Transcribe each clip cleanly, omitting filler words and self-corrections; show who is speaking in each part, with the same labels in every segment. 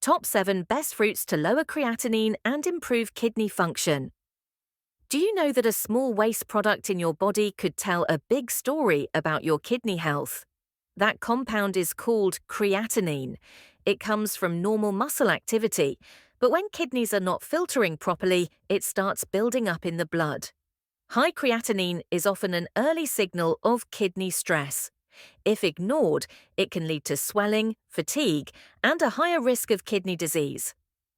Speaker 1: Top 7 Best Fruits to Lower Creatinine and Improve Kidney Function. Do you know that a small waste product in your body could tell a big story about your kidney health? That compound is called creatinine. It comes from normal muscle activity, but when kidneys are not filtering properly, it starts building up in the blood. High creatinine is often an early signal of kidney stress. If ignored, it can lead to swelling, fatigue, and a higher risk of kidney disease.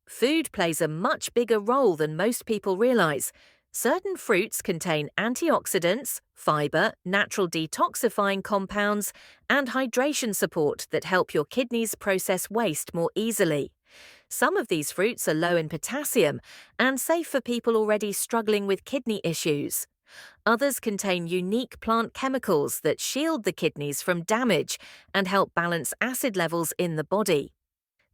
Speaker 1: Food plays a much bigger role than most people realize. Certain fruits contain antioxidants, fiber, natural detoxifying compounds, and hydration support that help your kidneys process waste more easily. Some of these fruits are low in potassium and safe for people already struggling with kidney issues. Others contain unique plant chemicals that shield the kidneys from damage and help balance acid levels in the body.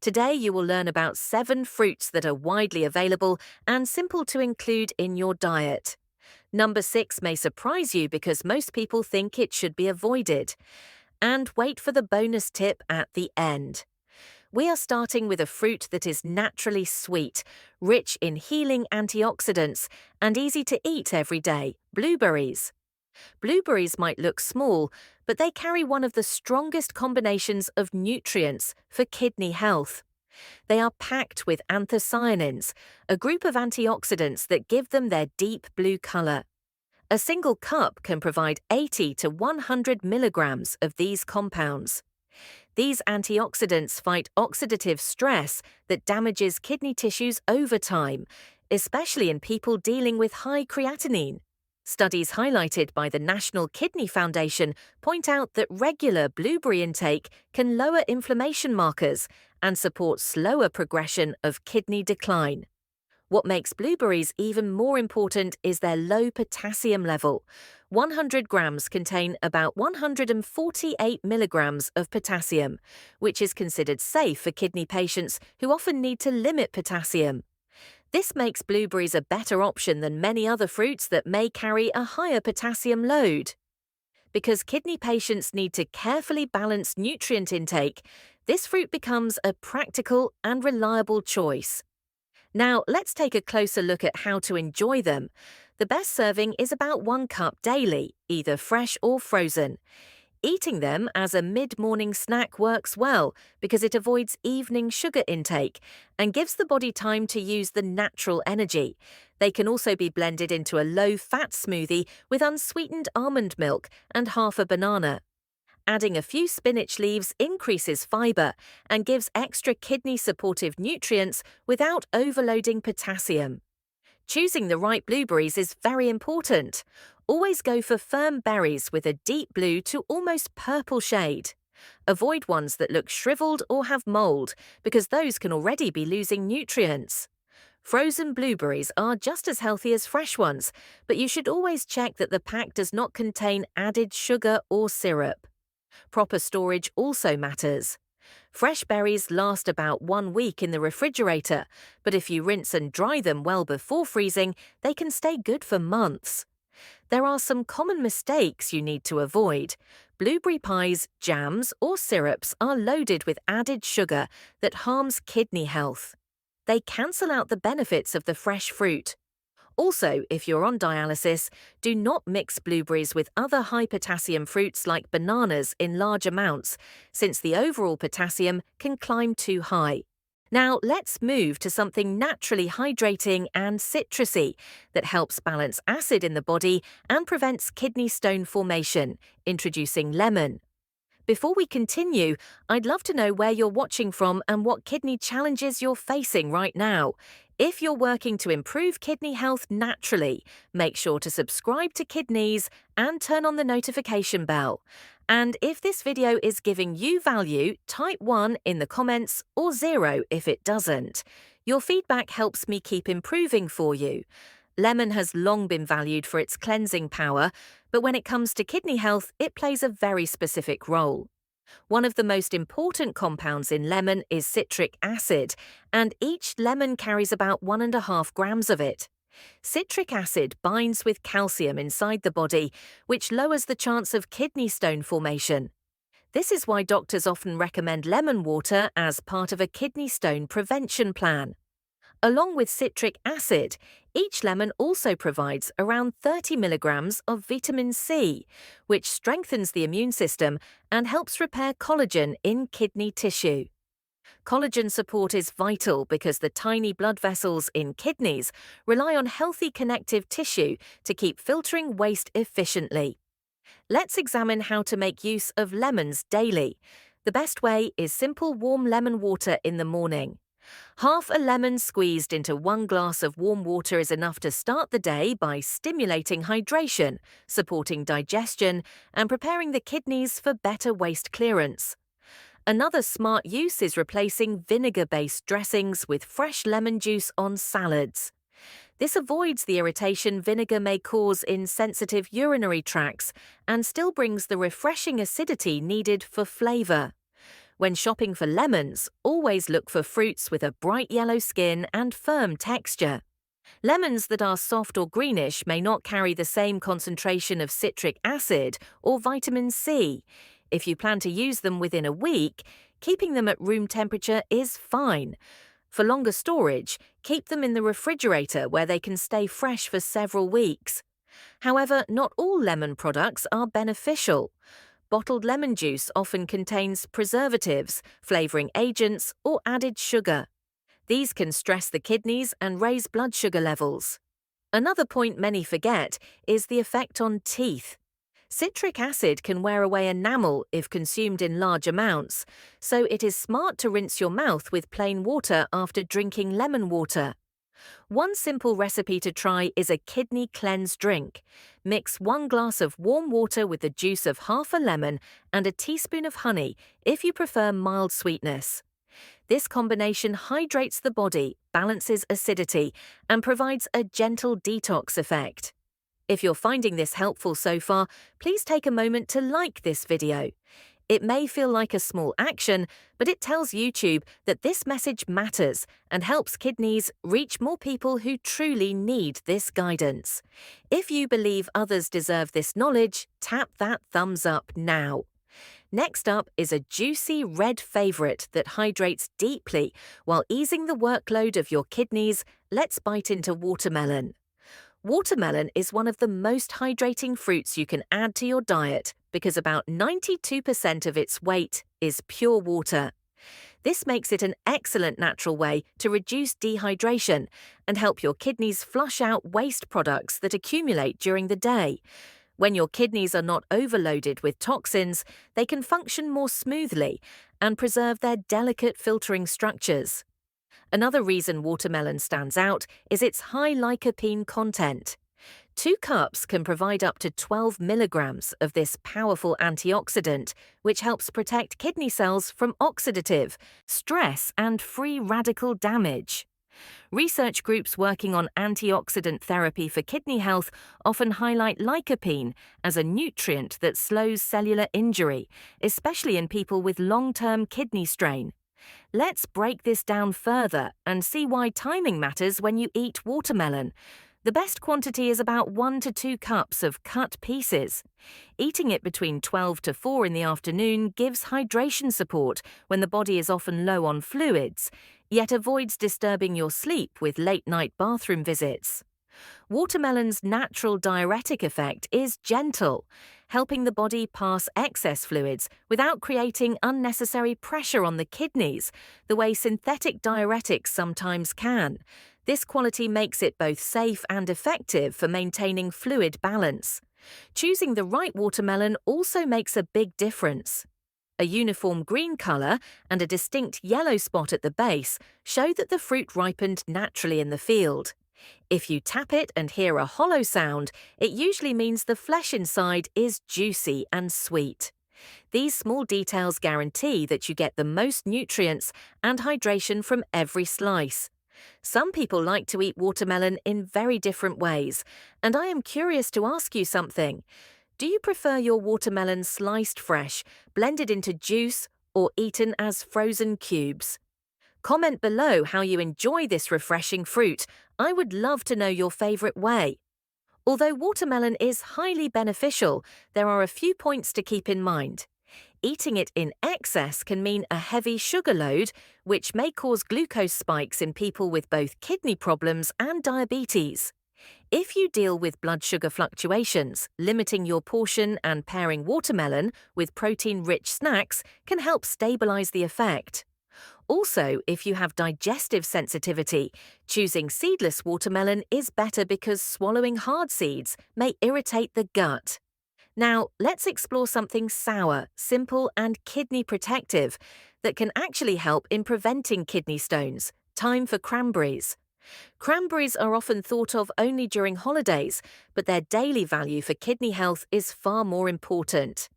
Speaker 1: Today you will learn about 7 fruits that are widely available and simple to include in your diet. Number 6 may surprise you because most people think it should be avoided. And wait for the bonus tip at the end. We are starting with a fruit that is naturally sweet, rich in healing antioxidants, and easy to eat every day: blueberries. Blueberries might look small, but they carry one of the strongest combinations of nutrients for kidney health. They are packed with anthocyanins, a group of antioxidants that give them their deep blue color. A single cup can provide 80 to 100 milligrams of these compounds. These antioxidants fight oxidative stress that damages kidney tissues over time, especially in people dealing with high creatinine. Studies highlighted by the National Kidney Foundation point out that regular blueberry intake can lower inflammation markers and support slower progression of kidney decline. What makes blueberries even more important is their low potassium level. 100 grams contain about 148 milligrams of potassium, which is considered safe for kidney patients who often need to limit potassium. This makes blueberries a better option than many other fruits that may carry a higher potassium load. Because kidney patients need to carefully balance nutrient intake, this fruit becomes a practical and reliable choice. Now, let's take a closer look at how to enjoy them. The best serving is about 1 cup daily, either fresh or frozen. Eating them as a mid-morning snack works well because it avoids evening sugar intake and gives the body time to use the natural energy. They can also be blended into a low-fat smoothie with unsweetened almond milk and half a banana. Adding a few spinach leaves increases fiber and gives extra kidney-supportive nutrients without overloading potassium. Choosing the right blueberries is very important. Always go for firm berries with a deep blue to almost purple shade. Avoid ones that look shriveled or have mold, because those can already be losing nutrients. Frozen blueberries are just as healthy as fresh ones, but you should always check that the pack does not contain added sugar or syrup. Proper storage also matters. Fresh berries last about 1 week in the refrigerator, but if you rinse and dry them well before freezing, they can stay good for months. There are some common mistakes you need to avoid. Blueberry pies, jams, or syrups are loaded with added sugar that harms kidney health. They cancel out the benefits of the fresh fruit. Also, if you're on dialysis, do not mix blueberries with other high-potassium fruits like bananas in large amounts, since the overall potassium can climb too high. Now, let's move to something naturally hydrating and citrusy that helps balance acid in the body and prevents kidney stone formation, introducing lemon. Before we continue, I'd love to know where you're watching from and what kidney challenges you're facing right now. If you're working to improve kidney health naturally, make sure to subscribe to Kidnease and turn on the notification bell. And if this video is giving you value, type 1 in the comments or 0 if it doesn't. Your feedback helps me keep improving for you. Lemon has long been valued for its cleansing power, but when it comes to kidney health, it plays a very specific role. One of the most important compounds in lemon is citric acid, and each lemon carries about 1.5 grams of it. Citric acid binds with calcium inside the body, which lowers the chance of kidney stone formation. This is why doctors often recommend lemon water as part of a kidney stone prevention plan. Along with citric acid, each lemon also provides around 30 milligrams of vitamin C, which strengthens the immune system and helps repair collagen in kidney tissue. Collagen support is vital because the tiny blood vessels in kidneys rely on healthy connective tissue to keep filtering waste efficiently. Let's examine how to make use of lemons daily. The best way is simple warm lemon water in the morning. Half a lemon squeezed into 1 glass of warm water is enough to start the day by stimulating hydration, supporting digestion, and preparing the kidneys for better waste clearance. Another smart use is replacing vinegar-based dressings with fresh lemon juice on salads. This avoids the irritation vinegar may cause in sensitive urinary tracts and still brings the refreshing acidity needed for flavor. When shopping for lemons, always look for fruits with a bright yellow skin and firm texture. Lemons that are soft or greenish may not carry the same concentration of citric acid or vitamin C. If you plan to use them within a week, keeping them at room temperature is fine. For longer storage, keep them in the refrigerator where they can stay fresh for several weeks. However, not all lemon products are beneficial. Bottled lemon juice often contains preservatives, flavoring agents, or added sugar. These can stress the kidneys and raise blood sugar levels. Another point many forget is the effect on teeth. Citric acid can wear away enamel if consumed in large amounts, so it is smart to rinse your mouth with plain water after drinking lemon water. One simple recipe to try is a kidney cleanse drink. Mix 1 glass of warm water with the juice of half a lemon and a teaspoon of honey if you prefer mild sweetness. This combination hydrates the body, balances acidity, and provides a gentle detox effect. If you're finding this helpful so far, please take a moment to like this video. It may feel like a small action, but it tells YouTube that this message matters and helps Kidnease reach more people who truly need this guidance. If you believe others deserve this knowledge, tap that thumbs up now. Next up is a juicy red favorite that hydrates deeply while easing the workload of your kidneys. Let's bite into watermelon. Watermelon is one of the most hydrating fruits you can add to your diet because about 92% of its weight is pure water. This makes it an excellent natural way to reduce dehydration and help your kidneys flush out waste products that accumulate during the day. When your kidneys are not overloaded with toxins, they can function more smoothly and preserve their delicate filtering structures. Another reason watermelon stands out is its high lycopene content. 2 cups can provide up to 12 milligrams of this powerful antioxidant, which helps protect kidney cells from oxidative, stress, and free radical damage. Research groups working on antioxidant therapy for kidney health often highlight lycopene as a nutrient that slows cellular injury, especially in people with long-term kidney strain. Let's break this down further and see why timing matters when you eat watermelon. The best quantity is about 1 to 2 cups of cut pieces. Eating it between 12 to 4 in the afternoon gives hydration support when the body is often low on fluids, yet avoids disturbing your sleep with late-night bathroom visits. Watermelon's natural diuretic effect is gentle, helping the body pass excess fluids without creating unnecessary pressure on the kidneys, the way synthetic diuretics sometimes can. This quality makes it both safe and effective for maintaining fluid balance. Choosing the right watermelon also makes a big difference. A uniform green color and a distinct yellow spot at the base show that the fruit ripened naturally in the field. If you tap it and hear a hollow sound, it usually means the flesh inside is juicy and sweet. These small details guarantee that you get the most nutrients and hydration from every slice. Some people like to eat watermelon in very different ways, and I am curious to ask you something. Do you prefer your watermelon sliced fresh, blended into juice, or eaten as frozen cubes? Comment below how you enjoy this refreshing fruit. I would love to know your favorite way. Although watermelon is highly beneficial, there are a few points to keep in mind. eating it in excess can mean a heavy sugar load, which may cause glucose spikes in people with both kidney problems and diabetes. If you deal with blood sugar fluctuations, limiting your portion and pairing watermelon with protein-rich snacks can help stabilize the effect. Also, if you have digestive sensitivity, choosing seedless watermelon is better because swallowing hard seeds may irritate the gut. Now, let's explore something sour, simple, and kidney protective that can actually help in preventing kidney stones. Time for cranberries. Cranberries are often thought of only during holidays, but their daily value for kidney health is far more important.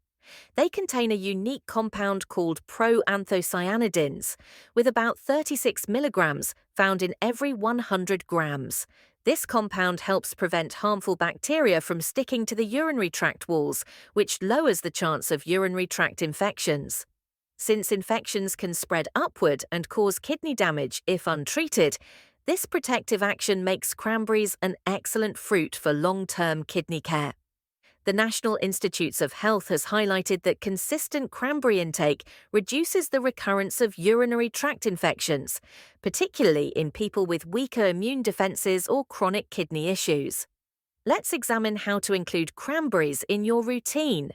Speaker 1: They contain a unique compound called proanthocyanidins, with about 36 milligrams found in every 100 grams. This compound helps prevent harmful bacteria from sticking to the urinary tract walls, which lowers the chance of urinary tract infections. Since infections can spread upward and cause kidney damage if untreated, this protective action makes cranberries an excellent fruit for long-term kidney care. The National Institutes of Health has highlighted that consistent cranberry intake reduces the recurrence of urinary tract infections, particularly in people with weaker immune defenses or chronic kidney issues. Let's examine how to include cranberries in your routine.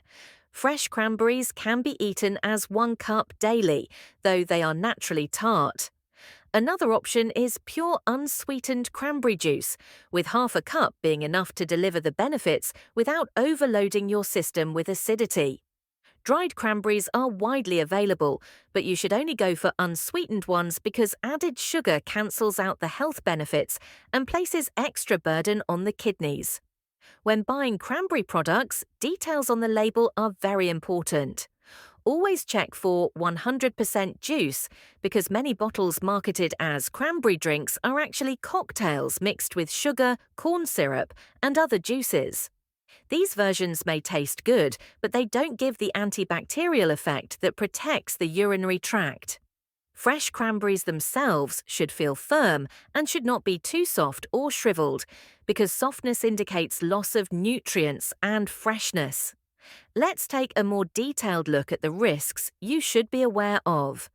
Speaker 1: Fresh cranberries can be eaten as 1 cup daily, though they are naturally tart. Another option is pure unsweetened cranberry juice, with half a cup being enough to deliver the benefits without overloading your system with acidity. Dried cranberries are widely available, but you should only go for unsweetened ones because added sugar cancels out the health benefits and places extra burden on the kidneys. When buying cranberry products, details on the label are very important. Always check for 100% juice, because many bottles marketed as cranberry drinks are actually cocktails mixed with sugar, corn syrup, and other juices. These versions may taste good, but they don't give the antibacterial effect that protects the urinary tract. Fresh cranberries themselves should feel firm and should not be too soft or shriveled, because softness indicates loss of nutrients and freshness. Let's take a more detailed look at the risks you should be aware of.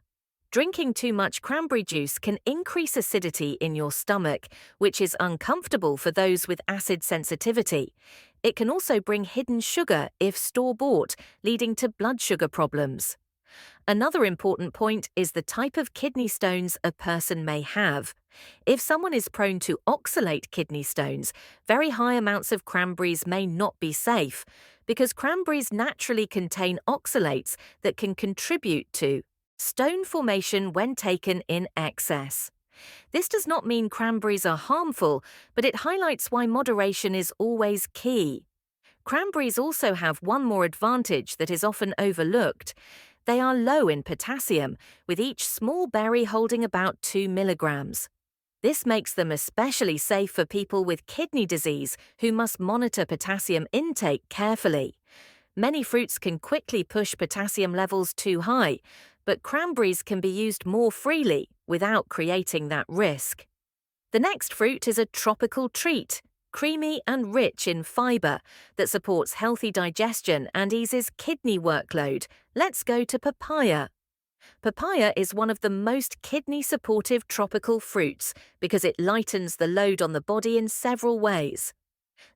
Speaker 1: Drinking too much cranberry juice can increase acidity in your stomach, which is uncomfortable for those with acid sensitivity. It can also bring hidden sugar if store-bought, leading to blood sugar problems. Another important point is the type of kidney stones a person may have. If someone is prone to oxalate kidney stones, very high amounts of cranberries may not be safe, because cranberries naturally contain oxalates that can contribute to stone formation when taken in excess. This does not mean cranberries are harmful, but it highlights why moderation is always key. Cranberries also have one more advantage that is often overlooked. They are low in potassium, with each small berry holding about 2 milligrams. This makes them especially safe for people with kidney disease who must monitor potassium intake carefully. Many fruits can quickly push potassium levels too high, but cranberries can be used more freely without creating that risk. The next fruit is a tropical treat, creamy and rich in fiber, that supports healthy digestion and eases kidney workload. Let's go to papaya. Papaya is one of the most kidney-supportive tropical fruits because it lightens the load on the body in several ways.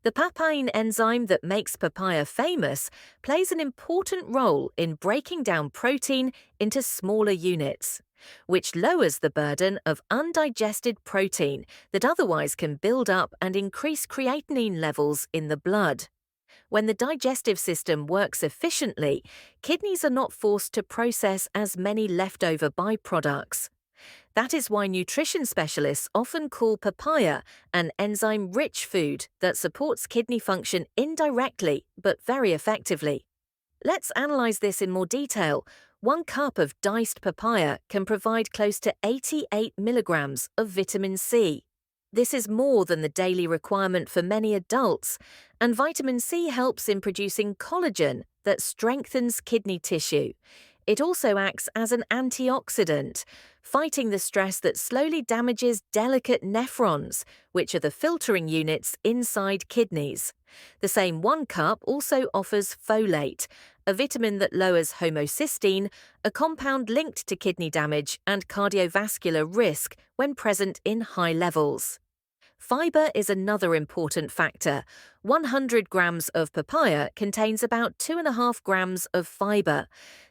Speaker 1: The papain enzyme that makes papaya famous plays an important role in breaking down protein into smaller units, which lowers the burden of undigested protein that otherwise can build up and increase creatinine levels in the blood. When the digestive system works efficiently, kidneys are not forced to process as many leftover byproducts. That is why nutrition specialists often call papaya an enzyme-rich food that supports kidney function indirectly but very effectively. Let's analyze this in more detail. 1 cup of diced papaya can provide close to 88 milligrams of vitamin C. This is more than the daily requirement for many adults, and vitamin C helps in producing collagen that strengthens kidney tissue. It also acts as an antioxidant, fighting the stress that slowly damages delicate nephrons, which are the filtering units inside kidneys. The same 1 cup also offers folate, a vitamin that lowers homocysteine, a compound linked to kidney damage and cardiovascular risk when present in high levels. Fiber is another important factor. 100 grams of papaya contains about 2.5 grams of fiber.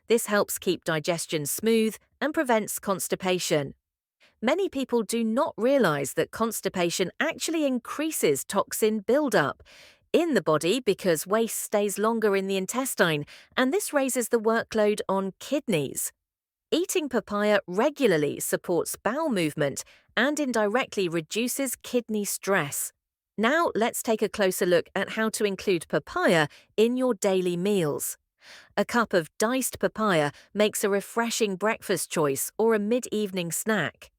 Speaker 1: This helps keep digestion smooth and prevents constipation. Many people do not realize that constipation actually increases toxin buildup in the body because waste stays longer in the intestine, and this raises the workload on kidneys. Eating papaya regularly supports bowel movement and indirectly reduces kidney stress. Now let's take a closer look at how to include papaya in your daily meals. A cup of diced papaya makes a refreshing breakfast choice or a mid-evening snack.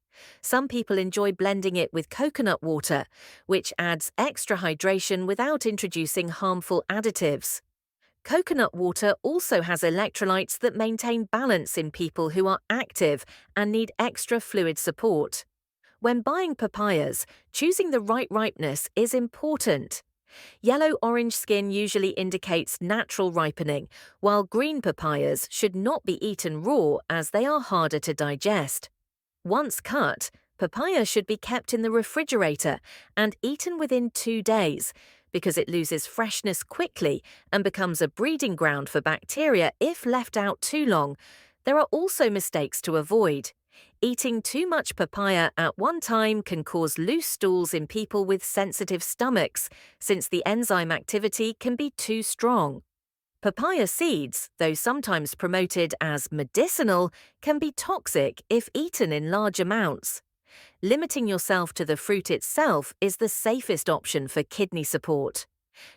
Speaker 1: Some people enjoy blending it with coconut water, which adds extra hydration without introducing harmful additives. Coconut water also has electrolytes that maintain balance in people who are active and need extra fluid support. When buying papayas, choosing the right ripeness is important. Yellow-orange skin usually indicates natural ripening, while green papayas should not be eaten raw as they are harder to digest. Once cut, papaya should be kept in the refrigerator and eaten within 2 days because it loses freshness quickly and becomes a breeding ground for bacteria if left out too long. There are also mistakes to avoid. Eating too much papaya at one time can cause loose stools in people with sensitive stomachs, since the enzyme activity can be too strong. Papaya seeds, though sometimes promoted as medicinal, can be toxic if eaten in large amounts. Limiting yourself to the fruit itself is the safest option for kidney support.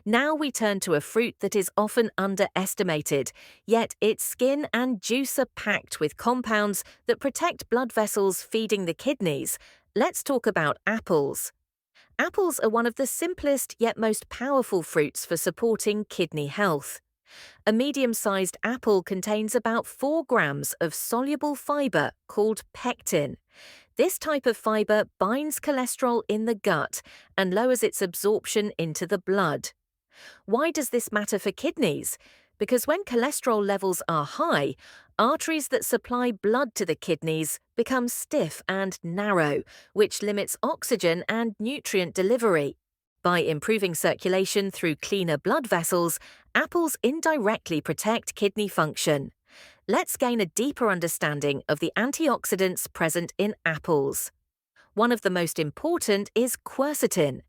Speaker 1: Now we turn to a fruit that is often underestimated, yet its skin and juice are packed with compounds that protect blood vessels feeding the kidneys. Let's talk about apples. Apples are one of the simplest yet most powerful fruits for supporting kidney health. A medium-sized apple contains about 4 grams of soluble fiber called pectin. This type of fiber binds cholesterol in the gut and lowers its absorption into the blood. Why does this matter for kidneys? Because when cholesterol levels are high, arteries that supply blood to the kidneys become stiff and narrow, which limits oxygen and nutrient delivery. By improving circulation through cleaner blood vessels, apples indirectly protect kidney function. Let's gain a deeper understanding of the antioxidants present in apples. One of the most important is quercetin.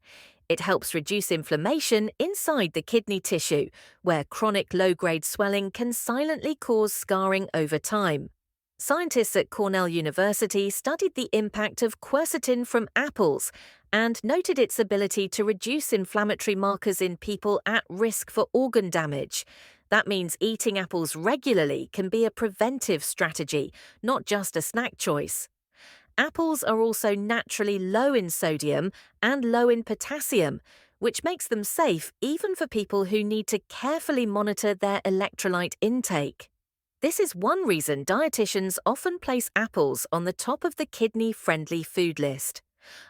Speaker 1: It helps reduce inflammation inside the kidney tissue, where chronic low-grade swelling can silently cause scarring over time. Scientists at Cornell University studied the impact of quercetin from apples and noted its ability to reduce inflammatory markers in people at risk for organ damage. That means eating apples regularly can be a preventive strategy, not just a snack choice. Apples are also naturally low in sodium and low in potassium, which makes them safe even for people who need to carefully monitor their electrolyte intake. This is one reason dietitians often place apples on the top of the kidney-friendly food list.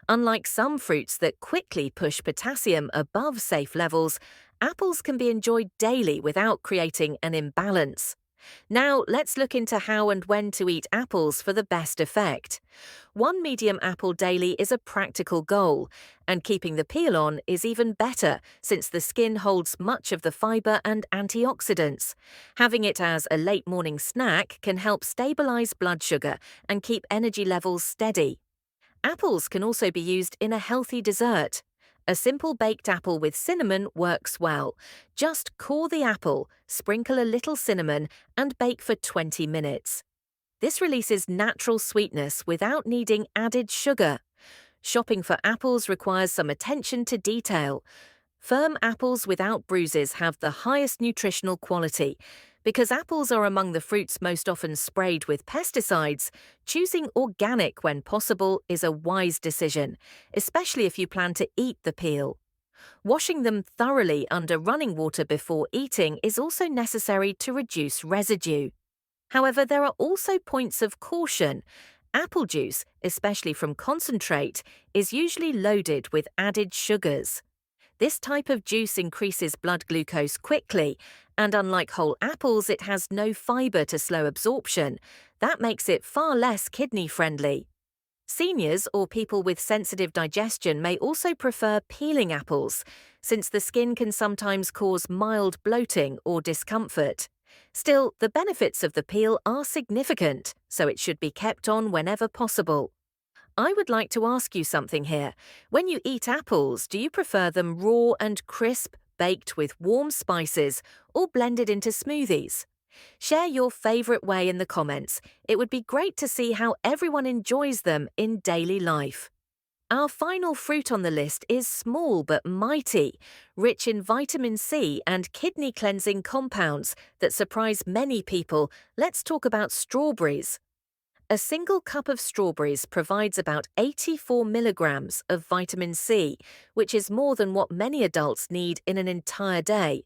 Speaker 1: Unlike some fruits that quickly push potassium above safe levels, apples can be enjoyed daily without creating an imbalance. Now, let's look into how and when to eat apples for the best effect. One medium apple daily is a practical goal, and keeping the peel on is even better since the skin holds much of the fiber and antioxidants. Having it as a late morning snack can help stabilize blood sugar and keep energy levels steady. Apples can also be used in a healthy dessert. A simple baked apple with cinnamon works well. Just core the apple, sprinkle a little cinnamon, and bake for 20 minutes. This releases natural sweetness without needing added sugar. Shopping for apples requires some attention to detail. Firm apples without bruises have the highest nutritional quality. Because apples are among the fruits most often sprayed with pesticides, choosing organic when possible is a wise decision, especially if you plan to eat the peel. Washing them thoroughly under running water before eating is also necessary to reduce residue. However, there are also points of caution. Apple juice, especially from concentrate, is usually loaded with added sugars. This type of juice increases blood glucose quickly And unlike whole apples, it has no fiber to slow absorption. That makes it far less kidney-friendly. Seniors or people with sensitive digestion may also prefer peeling apples, since the skin can sometimes cause mild bloating or discomfort. Still, the benefits of the peel are significant, so it should be kept on whenever possible. I would like to ask you something here. When you eat apples, do you prefer them raw and crisp, baked with warm spices, or blended into smoothies? Share your favorite way in the comments. It would be great to see how everyone enjoys them in daily life. Our final fruit on the list is small but mighty, rich in vitamin C and kidney cleansing compounds that surprise many people. Let's talk about strawberries. A single cup of strawberries provides about 84 milligrams of vitamin C, which is more than what many adults need in an entire day.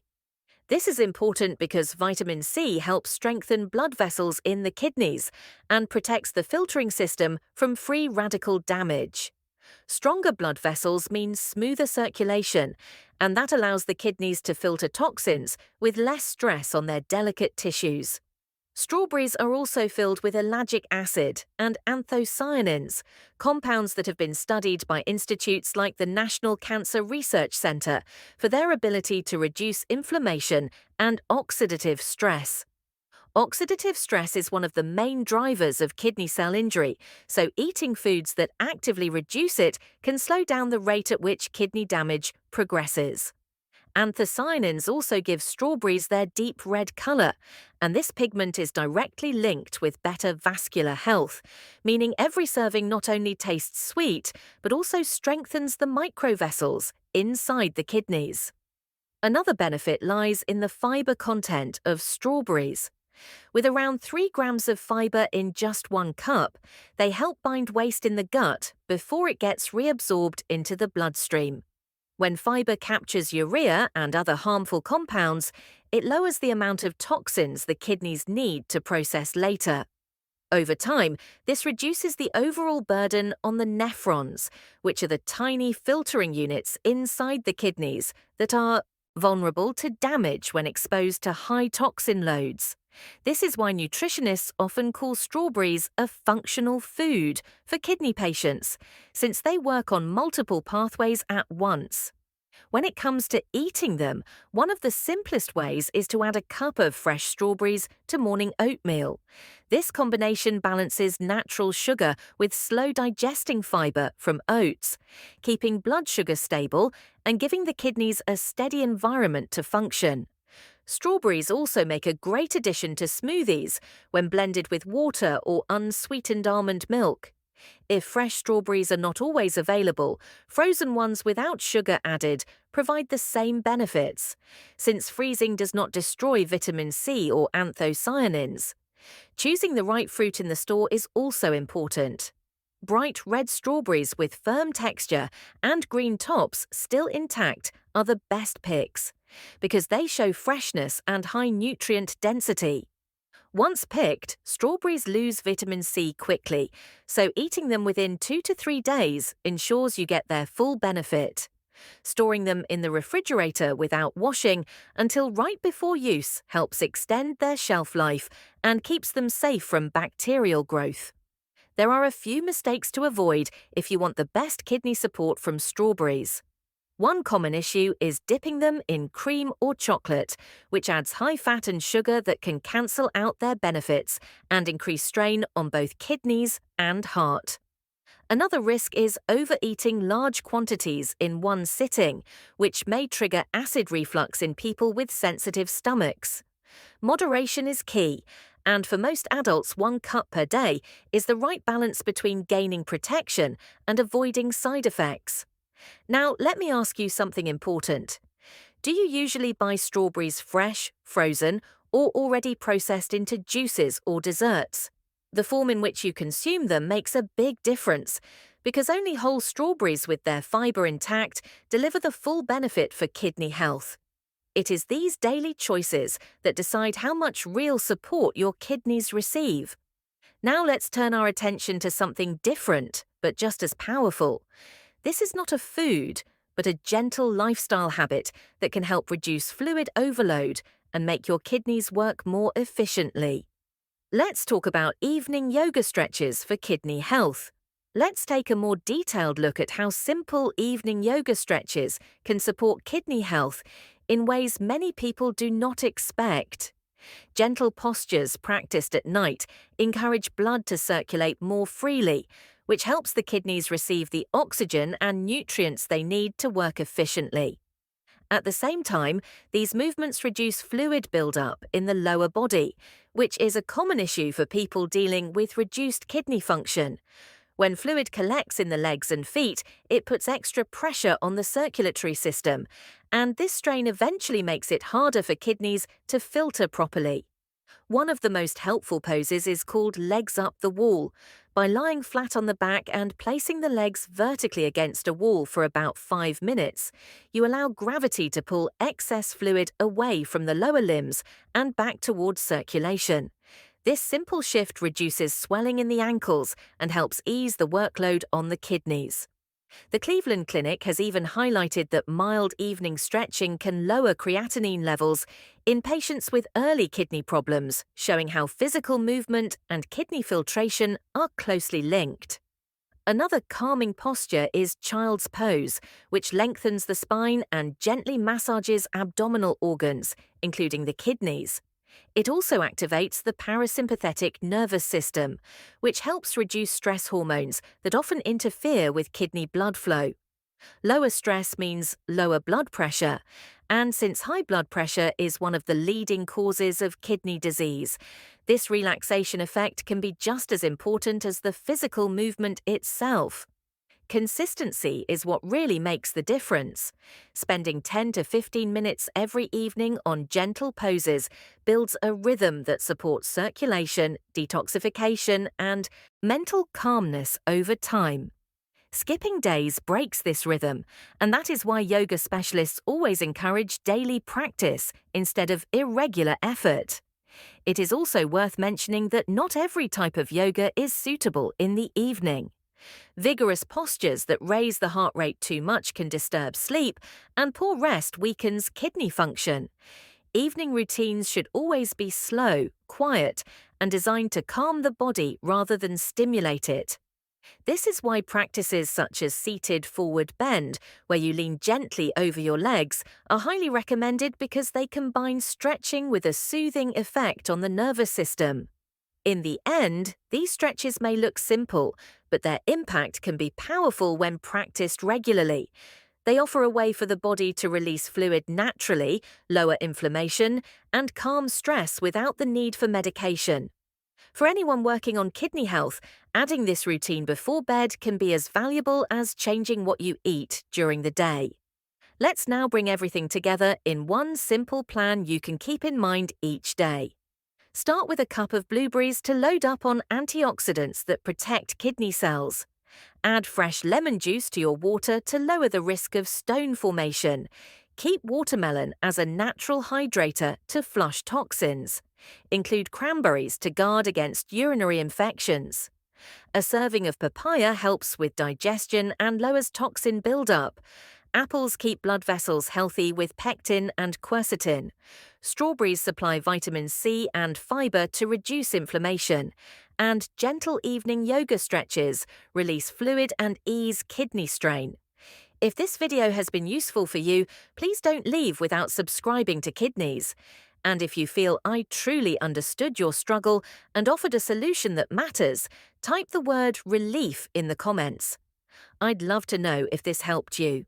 Speaker 1: This is important because vitamin C helps strengthen blood vessels in the kidneys and protects the filtering system from free radical damage. Stronger blood vessels mean smoother circulation, and that allows the kidneys to filter toxins with less stress on their delicate tissues. Strawberries are also filled with ellagic acid and anthocyanins, compounds that have been studied by institutes like the National Cancer Research Center for their ability to reduce inflammation and oxidative stress. Oxidative stress is one of the main drivers of kidney cell injury, so eating foods that actively reduce it can slow down the rate at which kidney damage progresses. Anthocyanins also give strawberries their deep red color, and this pigment is directly linked with better vascular health, meaning every serving not only tastes sweet, but also strengthens the microvessels inside the kidneys. Another benefit lies in the fiber content of strawberries. With around 3 grams of fiber in just 1 cup, they help bind waste in the gut before it gets reabsorbed into the bloodstream. When fiber captures urea and other harmful compounds, it lowers the amount of toxins the kidneys need to process later. Over time, this reduces the overall burden on the nephrons, which are the tiny filtering units inside the kidneys that are vulnerable to damage when exposed to high toxin loads. This is why nutritionists often call strawberries a functional food for kidney patients, since they work on multiple pathways at once. When it comes to eating them, one of the simplest ways is to add a cup of fresh strawberries to morning oatmeal. This combination balances natural sugar with slow digesting fiber from oats, keeping blood sugar stable and giving the kidneys a steady environment to function. Strawberries also make a great addition to smoothies when blended with water or unsweetened almond milk. If fresh strawberries are not always available, frozen ones without sugar added provide the same benefits, since freezing does not destroy vitamin C or anthocyanins. Choosing the right fruit in the store is also important. Bright red strawberries with firm texture and green tops still intact are the best picks, because they show freshness and high nutrient density. Once picked, strawberries lose vitamin C quickly, so eating them within 2 to 3 days ensures you get their full benefit. Storing them in the refrigerator without washing until right before use helps extend their shelf life and keeps them safe from bacterial growth. There are a few mistakes to avoid if you want the best kidney support from strawberries. One common issue is dipping them in cream or chocolate, which adds high fat and sugar that can cancel out their benefits and increase strain on both kidneys and heart. Another risk is overeating large quantities in one sitting, which may trigger acid reflux in people with sensitive stomachs. Moderation is key, and for most adults, 1 cup per day is the right balance between gaining protection and avoiding side effects. Now, let me ask you something important. Do you usually buy strawberries fresh, frozen, or already processed into juices or desserts? The form in which you consume them makes a big difference, because only whole strawberries with their fiber intact deliver the full benefit for kidney health. It is these daily choices that decide how much real support your kidneys receive. Now let's turn our attention to something different, but just as powerful. This is not a food, but a gentle lifestyle habit that can help reduce fluid overload and make your kidneys work more efficiently. Let's talk about evening yoga stretches for kidney health. Let's take a more detailed look at how simple evening yoga stretches can support kidney health in ways many people do not expect. Gentle postures practiced at night encourage blood to circulate more freely, which helps the kidneys receive the oxygen and nutrients they need to work efficiently. At the same time, these movements reduce fluid buildup in the lower body, which is a common issue for people dealing with reduced kidney function. When fluid collects in the legs and feet, it puts extra pressure on the circulatory system, and this strain eventually makes it harder for kidneys to filter properly. One of the most helpful poses is called legs up the wall. By lying flat on the back and placing the legs vertically against a wall for about 5 minutes, you allow gravity to pull excess fluid away from the lower limbs and back towards circulation. This simple shift reduces swelling in the ankles and helps ease the workload on the kidneys. The Cleveland Clinic has even highlighted that mild evening stretching can lower creatinine levels in patients with early kidney problems, showing how physical movement and kidney filtration are closely linked. Another calming posture is child's pose, which lengthens the spine and gently massages abdominal organs, including the kidneys. It also activates the parasympathetic nervous system, which helps reduce stress hormones that often interfere with kidney blood flow. Lower stress means lower blood pressure, and since high blood pressure is one of the leading causes of kidney disease, this relaxation effect can be just as important as the physical movement itself. Consistency is what really makes the difference. Spending 10 to 15 minutes every evening on gentle poses builds a rhythm that supports circulation, detoxification, and mental calmness over time. Skipping days breaks this rhythm, and that is why yoga specialists always encourage daily practice instead of irregular effort. It is also worth mentioning that not every type of yoga is suitable in the evening. Vigorous postures that raise the heart rate too much can disturb sleep, and poor rest weakens kidney function. Evening routines should always be slow, quiet, and designed to calm the body rather than stimulate it. This is why practices such as seated forward bend, where you lean gently over your legs, are highly recommended because they combine stretching with a soothing effect on the nervous system. In the end, these stretches may look simple, but their impact can be powerful when practiced regularly. They offer a way for the body to release fluid naturally, lower inflammation, and calm stress without the need for medication. For anyone working on kidney health, adding this routine before bed can be as valuable as changing what you eat during the day. Let's now bring everything together in one simple plan you can keep in mind each day. Start with a cup of blueberries to load up on antioxidants that protect kidney cells. Add fresh lemon juice to your water to lower the risk of stone formation. Keep watermelon as a natural hydrator to flush toxins. Include cranberries to guard against urinary infections. A serving of papaya helps with digestion and lowers toxin buildup. Apples keep blood vessels healthy with pectin and quercetin. Strawberries supply vitamin C and fiber to reduce inflammation. And gentle evening yoga stretches release fluid and ease kidney strain. If this video has been useful for you, please don't leave without subscribing to Kidnease. And if you feel I truly understood your struggle and offered a solution that matters, type the word relief in the comments. I'd love to know if this helped you.